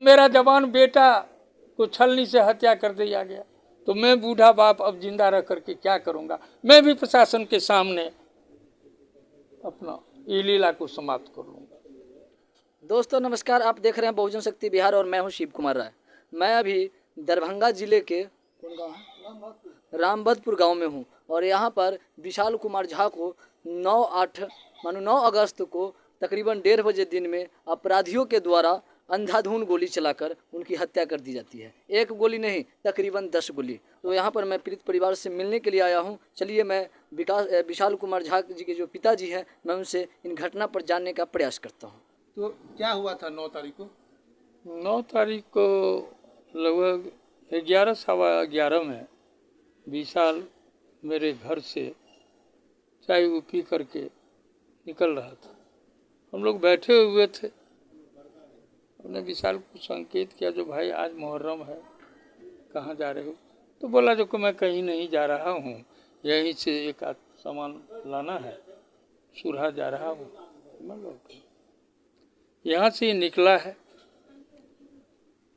मेरा जवान बेटा को छलनी से हत्या कर दिया गया, तो मैं बूढ़ा बाप अब जिंदा रह करके क्या करूंगा। मैं भी प्रशासन के सामने अपना ये लीला को समाप्त कर लूंगा। दोस्तों नमस्कार, आप देख रहे हैं बहुजन शक्ति बिहार और मैं हूं शिव कुमार राय। मैं अभी दरभंगा जिले के कौन गाँव है, रामभद्रपुर गांव में हूं और यहां पर विशाल कुमार झा को 9 अगस्त को तकरीबन 1:30 बजे दिन में अपराधियों के द्वारा अंधाधुंध गोली चलाकर उनकी हत्या कर दी जाती है। एक गोली नहीं, तकरीबन 10 गोली। तो यहाँ पर मैं पीड़ित परिवार से मिलने के लिए आया हूँ। चलिए मैं विशाल कुमार झा जी के जो पिताजी हैं, मैं उनसे इन घटना पर जानने का प्रयास करता हूँ। तो क्या हुआ था 9 तारीख को? 9 तारीख को लगभग 11 सवा 11 में विशाल मेरे घर से चाय वो पी करके निकल रहा था। हम लोग बैठे हुए थे। हमने विशाल को संकेत किया, जो भाई आज मुहर्रम है, कहाँ जा रहे हो? तो बोला जो कि मैं कहीं नहीं जा रहा हूँ, यहीं से एक आध सामान लाना है, सुरहा जा रहा हूँ। यहाँ से निकला है।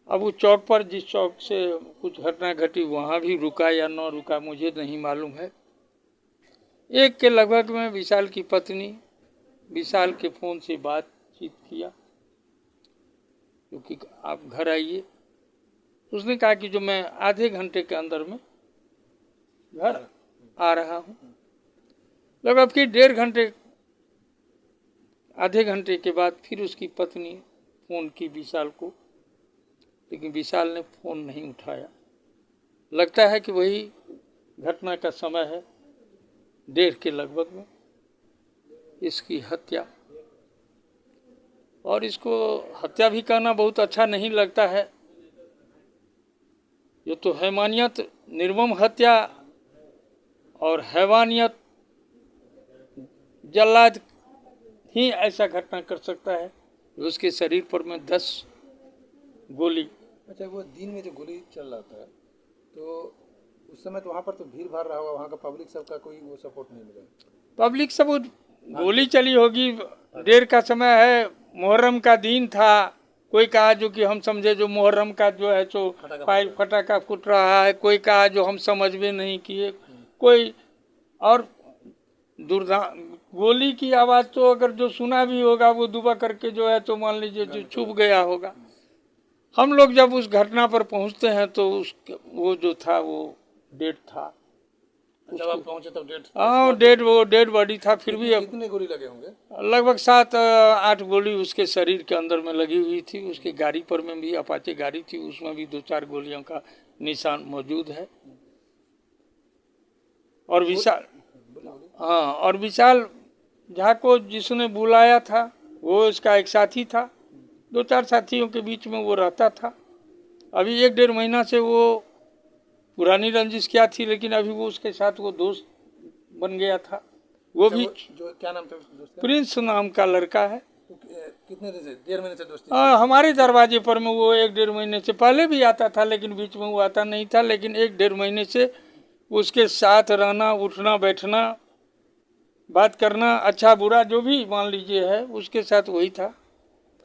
अब वो चौक पर, जिस चौक से कुछ घटना घटी, वहाँ भी रुका या न रुका मुझे नहीं मालूम है। 1 के लगभग में विशाल की पत्नी विशाल के फ़ोन से बातचीत किया, क्योंकि आप घर आइए। उसने कहा कि जो मैं आधे घंटे के अंदर में घर आ रहा हूँ। लगभग फिर 1.5 घंटे, आधे घंटे के बाद फिर उसकी पत्नी फ़ोन की विशाल को, लेकिन विशाल ने फ़ोन नहीं उठाया। लगता है कि वही घटना का समय है, 1:30 के लगभग में इसकी हत्या। और इसको हत्या भी कहना बहुत अच्छा नहीं लगता है। ये तो हैवानियत, निर्मम हत्या और हैवानियत, जल्लाद ही ऐसा घटना कर सकता है। उसके शरीर पर में 10 गोली। अच्छा, वो दिन में जो गोली चल रहा था, तो उस समय तो वहाँ पर तो भीड़ भाड़ रहा होगा, वहाँ का पब्लिक सबका कोई वो सपोर्ट नहीं मिला? पब्लिक सब गोली चली होगी। 1:30 का समय है, मुहर्रम का दिन था। कोई कहा जो कि हम समझे जो मुहर्रम का जो है जो फटाका फूट रहा है, कोई कहा जो हम समझ में नहीं किए, कोई और गोली की आवाज़ तो अगर जो सुना भी होगा वो दुबा करके जो है तो मान लीजिए जो छुप गया होगा। हम लोग जब उस घटना पर पहुंचते हैं तो वो जो था वो डेड था। जब आप पहुंचे तब डेड? हाँ, वो डेड बॉडी था। फिर भी कितने गोली लगे होंगे? लगभग 7-8 गोली उसके शरीर के अंदर में लगी हुई थी। उसकी गाड़ी पर में भी, अपाचे गाड़ी थी, उसमें भी 2-4 गोलियों का निशान मौजूद है। और विशाल, हाँ, और विशाल झा को जिसने बुलाया था वो उसका एक साथी था। 2-4 साथियों के बीच में वो रहता था। अभी 1-1.5 महीना से वो पुरानी रंजिश क्या थी, लेकिन अभी वो उसके साथ वो दोस्त बन गया था। वो भी जो क्या नाम था दोस्त? प्रिंस नाम का लड़का है। कितने दिन से? 1.5 महीने से दोस्ती? हमारे दरवाजे पर में वो 1-1.5 महीने से, पहले भी आता था लेकिन बीच में वो आता नहीं था, लेकिन 1-1.5 महीने से उसके साथ रहना, उठना बैठना, बात करना, अच्छा बुरा जो भी मान लीजिए है, उसके साथ वही था।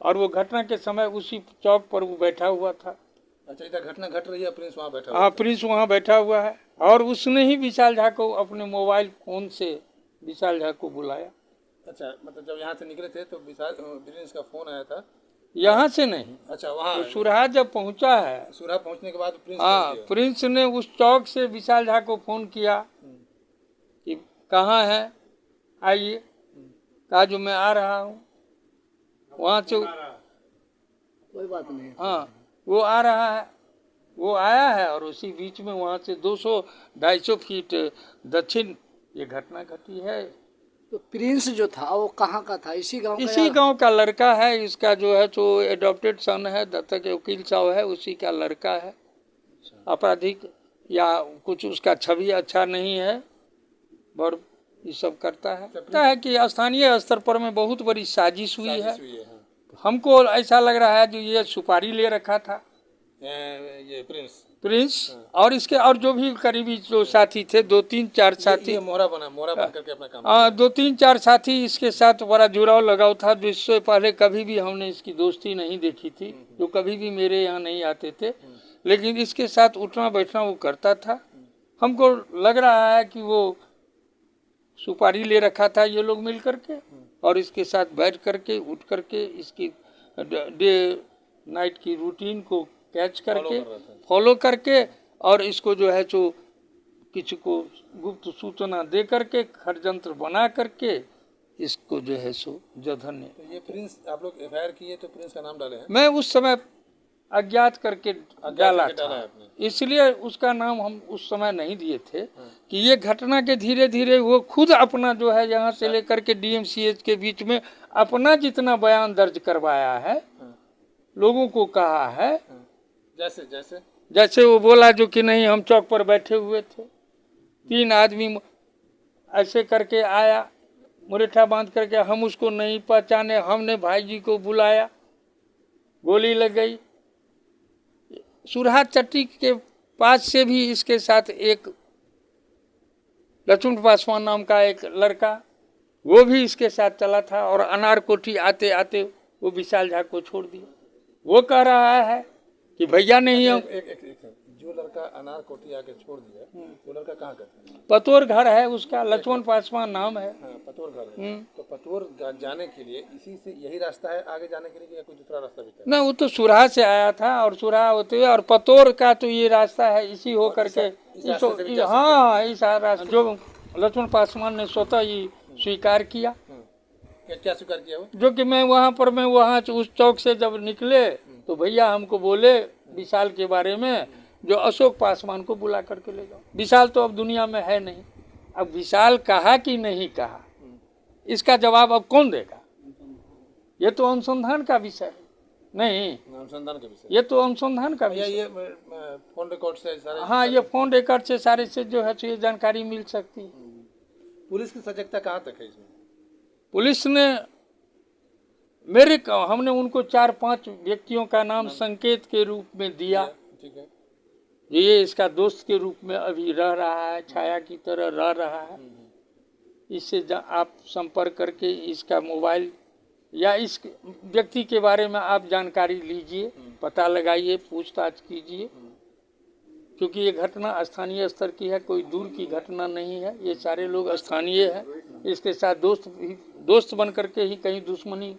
और वो घटना के समय उसी चौक पर वो बैठा हुआ था। अच्छा, इधर घटना घट रही है, प्रिंस वहाँ बैठा? हाँ, प्रिंस वहाँ बैठा हुआ है। और उसने ही विशाल झा को अपने मोबाइल फोन से विशाल झा को बुलाया। अच्छा, मतलब जब यहाँ से निकले थे तो प्रिंस का फोन आया था? यहाँ से नहीं। अच्छा, वहाँ तो सुरहा जब पहुँचा है, सुरहा पहुँचने के बाद प्रिंस, हाँ, प्रिंस ने उस चौक से विशाल झा को फोन किया कि कहाँ है, आइए। कहा जो मैं आ रहा हूँ। वहाँ से कोई बात नहीं। हाँ, वो आ रहा है, वो आया है। और उसी बीच में वहाँ से 200-250 फीट दक्षिण ये घटना घटी है। तो प्रिंस जो था वो कहाँ का था? इसी गांव का? इसी गांव का लड़का है। इसका जो है तो एडॉप्टेड सन है, दत्तक वकील साहब है, उसी का लड़का है। आपराधिक या कुछ उसका छवि अच्छा नहीं है और ये सब करता है। लगता है कि स्थानीय स्तर पर में बहुत बड़ी साजिश हुई है। हमको ऐसा लग रहा है जो ये सुपारी ले रखा था ये प्रिंस और इसके और जो भी करीबी जो साथी थे, 2-3-4 साथी, ये मोहरा बन करके अपना काम हाँ 2-3-4 साथी इसके साथ बड़ा जुड़ाव लगाव था, जो इससे पहले कभी भी हमने इसकी दोस्ती नहीं देखी थी, जो कभी भी मेरे यहाँ नहीं आते थे, लेकिन इसके साथ उठना बैठना वो करता था। हमको लग रहा है कि वो सुपारी ले रखा था ये लोग मिल करके, और इसके साथ बैठ करके उठ करके इसकी डे नाइट की रूटीन को कैच करके फॉलो करके, और इसको जो है जो किसी को गुप्त सूचना दे करके षड्यंत्र बना करके इसको जो है सो जधन्य। तो ये प्रिंस आप लोग एफआईआर किए तो प्रिंस का नाम डाले हैं? मैं उस समय अज्ञात करके डाला था, इसलिए उसका नाम हम उस समय नहीं दिए थे कि ये घटना के धीरे धीरे वो खुद अपना जो है यहाँ से लेकर के डीएमसीएच के बीच में अपना जितना बयान दर्ज करवाया है, लोगों को कहा है, जैसे जैसे जैसे वो बोला जो कि नहीं हम चौक पर बैठे हुए थे, 3 आदमी ऐसे करके आया मुरेठा बांध करके, हम उसको नहीं पहचाने, हमने भाई जी को बुलाया, गोली लग गई। सुरहा चट्टी के पास से भी इसके साथ एक लक्ष्मण पासवान नाम का एक लड़का, वो भी इसके साथ चला था, और अनार कोठी आते आते वो विशाल झा को छोड़ दिया। वो कह रहा है कि भैया नहीं हम जो लड़का अनार कोठी आके छोड़ दिया, वो लड़का कहाँ का था? पतोर घर है उसका, लक्ष्मण पासवान नाम है। हाँ, पतोर घर है। तो पतोर जाने के लिए इसी से यही रास्ता है आगे जाने के लिए, या कोई दूसरा रास्ता भी था? ना, वो तो सुरहा से आया था, और सुरहा होते हुए और पतोर का तो ये रास्ता है, इसी हो करके हाँ इस रास्ता जो लक्ष्मण पासवान ने स्वतः ही स्वीकार किया। क्या स्वीकार किया वो? जो कि मैं वहाँ उस चौक से जब निकले तो भैया हमको बोले विशाल के बारे में, जो अशोक पासवान को बुला करके ले जाओ। विशाल तो अब दुनिया में है नहीं, अब विशाल कहा कि नहीं कहा इसका जवाब अब कौन देगा? ये तो अनुसंधान का विषय है। नहीं, अनुसंधान का विषय, ये तो अनुसंधान का विषय। ये फोन रिकॉर्ड से सारे, हाँ, ये फोन रिकॉर्ड से सारे से जो है ये जानकारी मिल सकती है। पुलिस की सजगता कहाँ तक है इसमें? पुलिस ने हमने उनको 4-5 व्यक्तियों का नाम संकेत के रूप में दिया। ठीक है, ये इसका दोस्त के रूप में अभी रह रहा है, छाया की तरह रह रहा है। इससे आप संपर्क करके इसका मोबाइल या इस व्यक्ति के बारे में आप जानकारी लीजिए, पता लगाइए, पूछताछ कीजिए, क्योंकि ये घटना स्थानीय स्तर की है, कोई दूर की घटना नहीं है। ये सारे लोग स्थानीय हैं। इसके साथ दोस्त बन करके ही कहीं दुश्मनी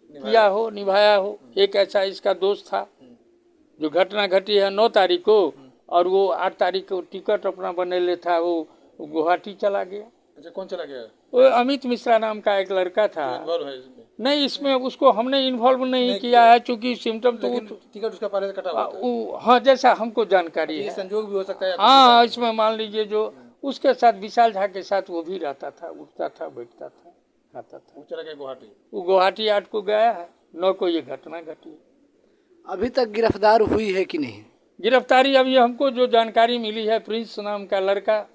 किया हो, निभाया हो। एक ऐसा इसका दोस्त था जो घटना घटी है 9 तारीख को, और वो 8 तारीख को टिकट अपना बनेले था, वो गुवाहाटी चला गया। अच्छा, कौन चला गया? वो अमित मिश्रा नाम का एक लड़का था। इन्वॉल्व है इसमें? नहीं, इसमें उसको हमने इन्वॉल्व नहीं किया है, क्योंकि सिम्टम तो टिकट उसका पहले से कटा हुआ था। हाँ, जैसा हमको जानकारी है, संजोग भी हो सकता है। हाँ, इसमें मान लीजिए जो उसके साथ विशाल झा के साथ वो भी रहता था, उठता था, बैठता था, खाता था। वो चला गया गुवाहाटी। वो गुवाहाटी 8 को गया है, 9 को ये घटना घटी। अभी तक गिरफ्तार हुई है कि नहीं? गिरफ्तारी अभी हमको जो जानकारी मिली है, प्रिंस नाम का लड़का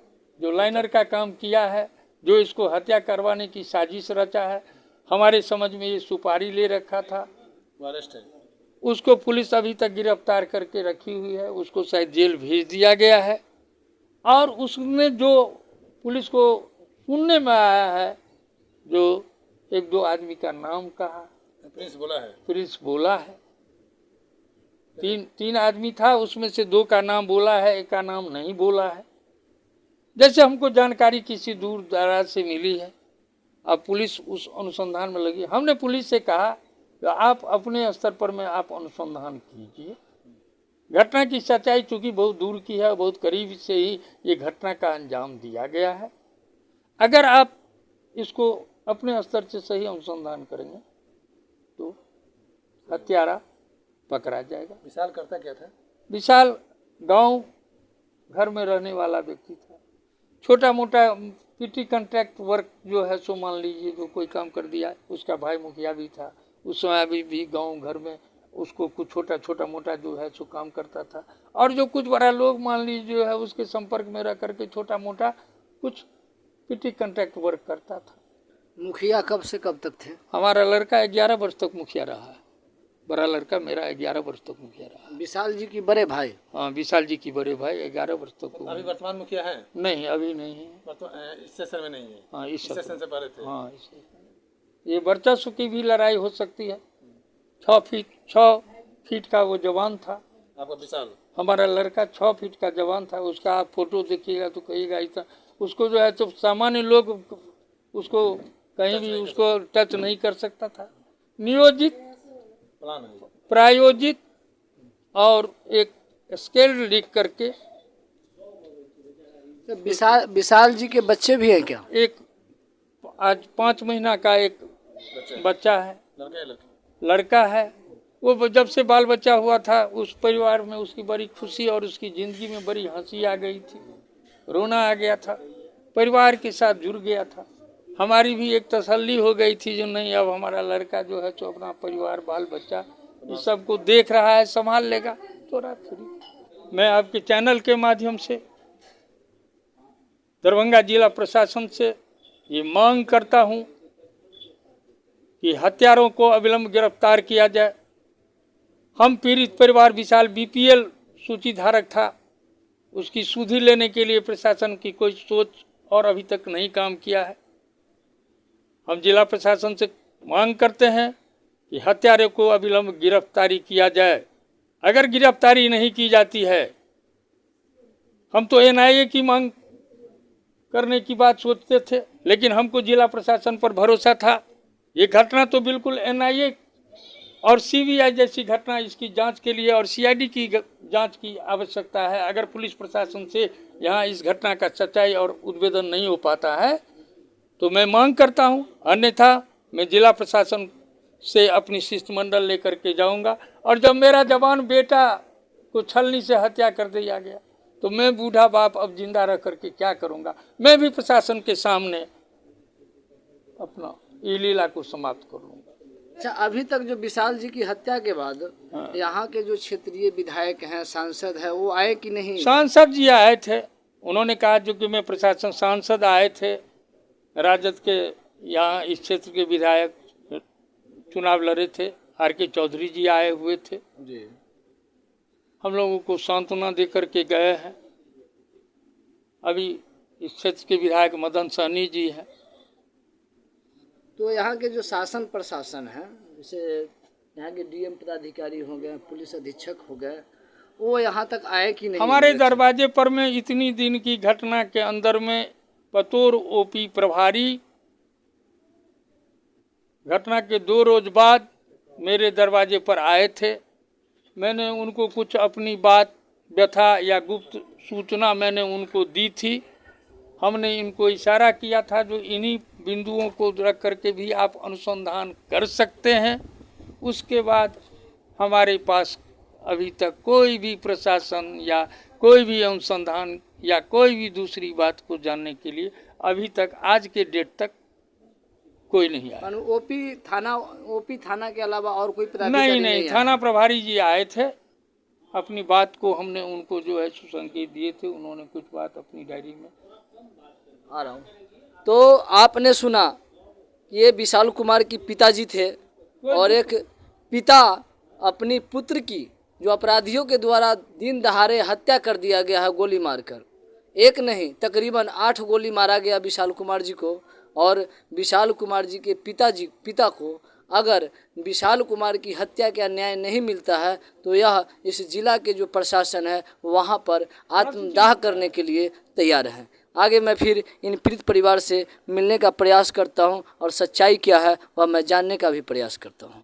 जो लाइनर का काम किया है, जो इसको हत्या करवाने की साजिश रचा है, हमारे समझ में ये सुपारी ले रखा था, अरेस्ट है। उसको पुलिस अभी तक गिरफ्तार करके रखी हुई है। उसको शायद जेल भेज दिया गया है। और उसने जो पुलिस को सुनने में आया है, जो 1-2 आदमी का नाम कहा, प्रिंस बोला है। 3 आदमी था, उसमें से 2 का नाम बोला है, 1 का नाम नहीं बोला है, जैसे हमको जानकारी किसी दूर दराज से मिली है। अब पुलिस उस अनुसंधान में लगी। हमने पुलिस से कहा कि आप अपने स्तर पर में आप अनुसंधान कीजिए। घटना की सच्चाई चूंकि बहुत दूर की है, बहुत करीब से ही ये घटना का अंजाम दिया गया है। अगर आप इसको अपने स्तर से सही अनुसंधान करेंगे तो हत्यारा पकड़ा जाएगा। विशाल करता क्या था? विशाल गांव घर में रहने वाला व्यक्ति था। छोटा मोटा पीटी कॉन्ट्रैक्ट वर्क जो है सो मान लीजिए जो कोई काम कर दिया। उसका भाई मुखिया भी था उस समय, अभी भी गांव घर में उसको कुछ छोटा मोटा जो है सो काम करता था। और जो कुछ बड़ा लोग मान लीजिए जो है उसके संपर्क में रह करके छोटा मोटा कुछ पीटी कॉन्ट्रैक्ट वर्क करता था। मुखिया कब से कब तक थे? हमारा लड़का 11 वर्ष तक मुखिया रहा है। बड़ा लड़का मेरा 11 वर्ष तक मुखिया रहा। विशाल जी की बड़े भाई? हाँ, विशाल जी की बड़े भाई 11 वर्ष तक। अभी वर्तमान मुखिया है? नहीं, अभी नहीं है। इस सेशन में नहीं है? हाँ, इस सेशन से पहले थे? हाँ, ये वर्चस्व की भी लड़ाई हो सकती है। 6 फीट का वो जवान था। आपका विशाल? हमारा लड़का 6 फीट का जवान था। उसका आप फोटो देखिएगा तो कहिएगा इतना, उसको जो है तो सामान्य लोग उसको कहीं भी उसको टच नहीं कर सकता था। नियोजित, प्रायोजित और एक स्केल लिख करके। तो विशाल जी के बच्चे भी हैं क्या? एक आज 5 महीना का एक बच्चा है, लड़का है। वो जब से बाल बच्चा हुआ था उस परिवार में उसकी बड़ी खुशी और उसकी ज़िंदगी में बड़ी हंसी आ गई थी, रोना आ गया था, परिवार के साथ जुड़ गया था। हमारी भी एक तसल्ली हो गई थी जो नहीं, अब हमारा लड़का जो है तो अपना परिवार बाल बच्चा इस सब को देख रहा है, संभाल लेगा। थोड़ा फ्री मैं आपके चैनल के माध्यम से दरभंगा जिला प्रशासन से ये मांग करता हूँ कि हत्यारों को अविलंब गिरफ्तार किया जाए। हम पीड़ित परिवार विशाल बीपीएल सूची धारक था, उसकी सुधि लेने के लिए प्रशासन की कोई सोच और अभी तक नहीं काम किया है। हम जिला प्रशासन से मांग करते हैं कि हत्यारे को अविलंब गिरफ्तारी किया जाए। अगर गिरफ्तारी नहीं की जाती है, हम तो एनआईए की मांग करने की बात सोचते थे, लेकिन हमको जिला प्रशासन पर भरोसा था। ये घटना तो बिल्कुल एनआईए और सीबीआई जैसी घटना, इसकी जांच के लिए और सीआईडी की जांच की आवश्यकता है। अगर पुलिस प्रशासन से यहाँ इस घटना का सच्चाई और उद्भेदन नहीं हो पाता है तो मैं मांग करता हूँ, अन्यथा मैं जिला प्रशासन से अपनी शिष्टमंडल लेकर के जाऊंगा। और जब मेरा जवान बेटा को छलनी से हत्या कर दिया गया तो मैं बूढ़ा बाप अब जिंदा रह करके क्या करूंगा। मैं भी प्रशासन के सामने अपना ये लीला को समाप्त कर लूंगा। अच्छा, अभी तक जो विशाल जी की हत्या के बाद यहाँ के जो क्षेत्रीय विधायक हैं, सांसद हैं, वो आए कि नहीं? सांसद जी आए थे, उन्होंने कहा जो कि मैं प्रशासन, सांसद आए थे, राजद के यहाँ इस क्षेत्र के विधायक चुनाव लड़े थे, आर.के. चौधरी जी आए हुए थे जी। हम लोगों को सांत्वना दे करके गए हैं। अभी इस क्षेत्र के विधायक मदन सहनी जी हैं। तो यहाँ के जो शासन प्रशासन है, जैसे यहाँ के डीएम पदाधिकारी हो गए, पुलिस अधीक्षक हो गए, वो यहाँ तक आए कि नहीं? हमारे दरवाजे पर में इतनी दिन की घटना के अंदर में बतौर ओपी प्रभारी घटना के 2 रोज बाद मेरे दरवाजे पर आए थे। मैंने उनको कुछ अपनी बात, व्यथा या गुप्त सूचना मैंने उनको दी थी। हमने इनको इशारा किया था जो इन्हीं बिंदुओं को रख करके भी आप अनुसंधान कर सकते हैं। उसके बाद हमारे पास अभी तक कोई भी प्रशासन या कोई भी अनुसंधान या कोई भी दूसरी बात को जानने के लिए अभी तक, आज के डेट तक कोई नहीं आया। ओपी थाना के अलावा और कोई पदाधिकारी नहीं, थाना प्रभारी जी आए थे। अपनी बात को हमने उनको जो है सुसंकेत दिए थे, उन्होंने कुछ बात अपनी डायरी में। आ रहा हूँ। तो आपने सुना ये विशाल कुमार की पिताजी थे और एक पिता अपनी पुत्र की जो अपराधियों के द्वारा दिन दहाड़े हत्या कर दिया गया है गोली मारकर, एक नहीं तकरीबन 8 गोली मारा गया विशाल कुमार जी को। और विशाल कुमार जी के पिता को अगर विशाल कुमार की हत्या का न्याय नहीं मिलता है तो यह इस जिला के जो प्रशासन है वहाँ पर आत्मदाह करने के लिए तैयार है। आगे मैं फिर इन पीड़ित परिवार से मिलने का प्रयास करता हूँ और सच्चाई क्या है वह मैं जानने का भी प्रयास करता हूँ।